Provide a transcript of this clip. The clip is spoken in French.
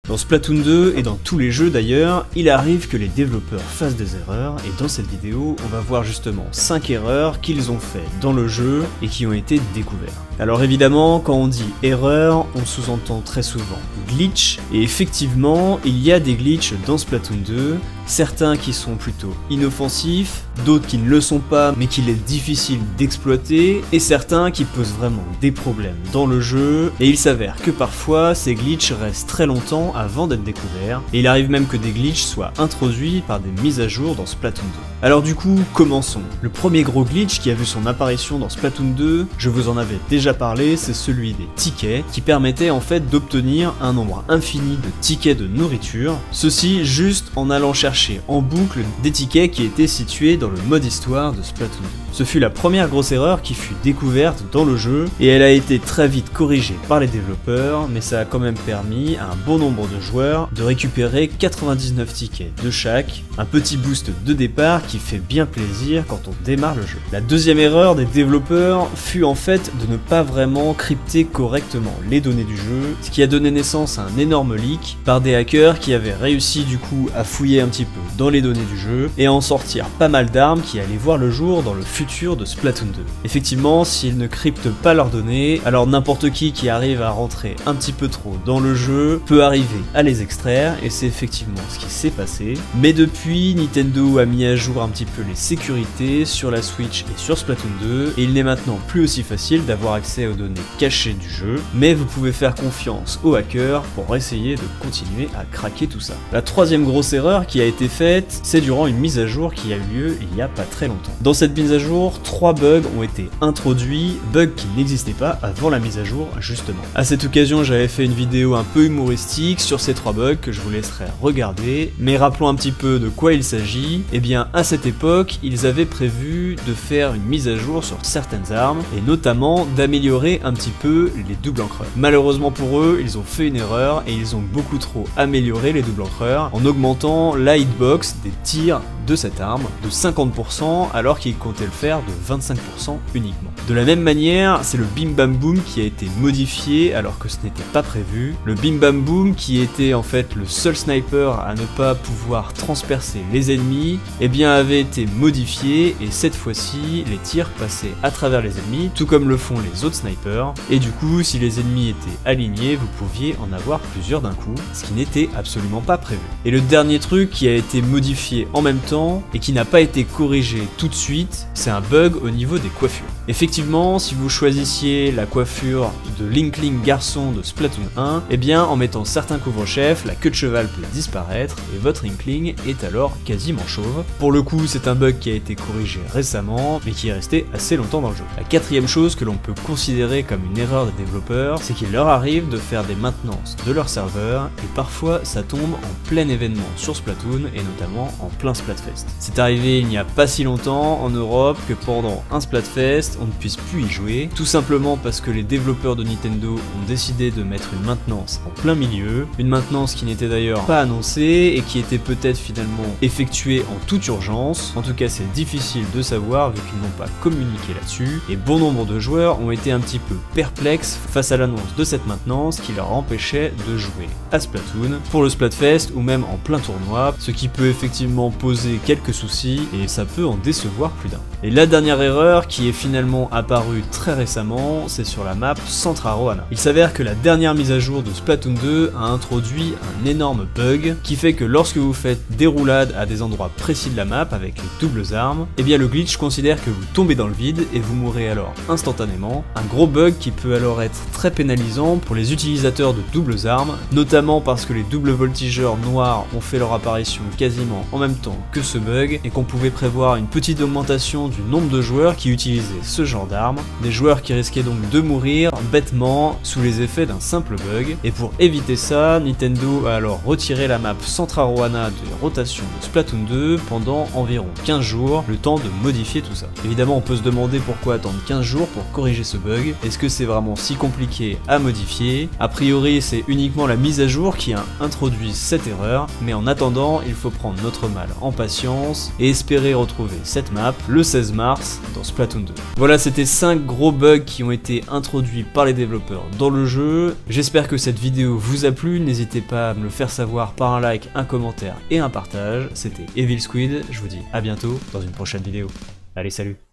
Dans Splatoon 2 et dans tous les jeux d'ailleurs, il arrive que les développeurs fassent des erreurs et dans cette vidéo, on va voir justement 5 erreurs qu'ils ont fait dans le jeu et qui ont été découvertes. Alors évidemment, quand on dit erreur, on sous-entend très souvent glitch, et effectivement, il y a des glitches dans Splatoon 2, certains qui sont plutôt inoffensifs, d'autres qui ne le sont pas mais qu'il est difficile d'exploiter, et certains qui posent vraiment des problèmes dans le jeu, et il s'avère que parfois ces glitches restent très longtemps avant d'être découverts, et il arrive même que des glitches soient introduits par des mises à jour dans Splatoon 2. Alors du coup, commençons. Le premier gros glitch qui a vu son apparition dans Splatoon 2, je vous en avais déjà parlé, c'est celui des tickets, qui permettait en fait d'obtenir un nombre infini de tickets de nourriture, ceci juste en allant chercher en boucle des tickets qui étaient situés dans le mode histoire de Splatoon 2. Ce fut la première grosse erreur qui fut découverte dans le jeu, et elle a été très vite corrigée par les développeurs, mais ça a quand même permis à un bon nombre de joueurs de récupérer 99 tickets de chaque, un petit boost de départ qui fait bien plaisir quand on démarre le jeu. La deuxième erreur des développeurs fut en fait de ne pas vraiment crypter correctement les données du jeu, ce qui a donné naissance à un énorme leak par des hackers qui avaient réussi du coup à fouiller un petit peu dans les données du jeu et à en sortir pas mal d'armes qui allaient voir le jour dans le futur de Splatoon 2. Effectivement, s'ils ne cryptent pas leurs données, alors n'importe qui arrive à rentrer un petit peu trop dans le jeu peut arriver à les extraire, et c'est effectivement ce qui s'est passé. Mais depuis, Nintendo a mis à jour un petit peu les sécurités sur la Switch et sur Splatoon 2, et il n'est maintenant plus aussi facile d'avoir accès aux données cachées du jeu, mais vous pouvez faire confiance aux hackers pour essayer de continuer à craquer tout ça. La troisième grosse erreur qui a été faite, c'est durant une mise à jour qui a eu lieu il y a pas très longtemps. Dans cette mise à jour, 3 bugs ont été introduits, bugs qui n'existaient pas avant la mise à jour justement. À cette occasion, j'avais fait une vidéo un peu humoristique sur ces 3 bugs que je vous laisserai regarder, mais rappelons un petit peu de quoi il s'agit. Et bien à cette époque, ils avaient prévu de faire une mise à jour sur certaines armes, et notamment d'améliorer un petit peu les doubles encreurs. Malheureusement pour eux, ils ont fait une erreur et ils ont beaucoup trop amélioré les doubles encreurs en augmentant la hitbox des tirs de cette arme de 50% alors qu'ils comptaient le faire de 25% uniquement. De la même manière, c'est le Bim Bam Boom qui a été modifié alors que ce n'était pas prévu. Le Bim Bam Boom, qui était en fait le seul sniper à ne pas pouvoir transpercer les ennemis, eh bien avait été modifié, et cette fois-ci les tirs passaient à travers les ennemis tout comme le font les autres snipers, et du coup si les ennemis étaient alignés, vous pouviez en avoir plusieurs d'un coup, ce qui n'était absolument pas prévu. Et le dernier truc qui a été modifié en même temps et qui n'a pas été corrigé tout de suite, c'est un bug au niveau des coiffures. Effectivement, si vous choisissiez la coiffure de Linkling garçon de Splatoon 1, eh bien en mettant certains couvre-chefs, la queue de cheval peut disparaître et votre Linkling est alors quasiment chauve. Pour le coup, c'est un bug qui a été corrigé récemment, mais qui est resté assez longtemps dans le jeu. La quatrième chose que l'on peut considérer comme une erreur des développeurs, c'est qu'il leur arrive de faire des maintenances de leur serveur, et parfois ça tombe en plein événement sur Splatoon, et notamment en plein Splatfest. C'est arrivé il n'y a pas si longtemps en Europe que pendant un Splatfest, on ne puisse plus y jouer, tout simplement parce que les développeurs de Nintendo ont décidé de mettre une maintenance en plein milieu, une maintenance qui n'était d'ailleurs pas annoncée et qui était peut-être finalement effectuée en toute urgence. En tout cas, c'est difficile de savoir vu qu'ils n'ont pas communiqué là-dessus, et bon nombre de joueurs ont été un petit peu perplexes face à l'annonce de cette maintenance qui leur empêchait de jouer à Splatoon pour le Splatfest ou même en plein tournoi, ce qui peut effectivement poser quelques soucis et ça peut en décevoir plus d'un. Et la dernière erreur qui est finalement apparue très récemment, c'est sur la map Centra Roana. Il s'avère que la dernière mise à jour de Splatoon 2 a introduit un énorme bug qui fait que lorsque vous faites des roulades à des endroits précis de la map avec les doubles armes, eh bien le glitch considère que vous tombez dans le vide et vous mourrez alors instantanément. Un gros bug qui peut alors être très pénalisant pour les utilisateurs de doubles armes, notamment parce que les doubles voltigeurs noirs ont fait leur apparition quasiment en même temps que ce bug, et qu'on pouvait prévoir une petite augmentation du nombre de joueurs qui utilisaient ce genre d'armes, des joueurs qui risquaient donc de mourir bêtement sous les effets d'un simple bug. Et pour éviter ça, Nintendo a alors retiré la map Centra Roana des rotations de Splatoon 2 pendant environ 15 jours, le temps de modifier tout ça. Évidemment, on peut se demander pourquoi attendre 15 jours pour corriger ce bug. Est-ce que c'est vraiment si compliqué à modifier? A priori, c'est uniquement la mise à jour qui a introduit cette erreur, mais en attendant, il faut prendre notre mal en patience et espérer retrouver cette map le 16 mars dans Splatoon 2. Voilà, c'était 5 gros bugs qui ont été introduits par les développeurs dans le jeu. J'espère que cette vidéo vous a plu, n'hésitez pas à me le faire savoir par un like, un commentaire et un partage. C'était Evil Squid, je vous dis à bientôt dans une prochaine vidéo. Allez, salut!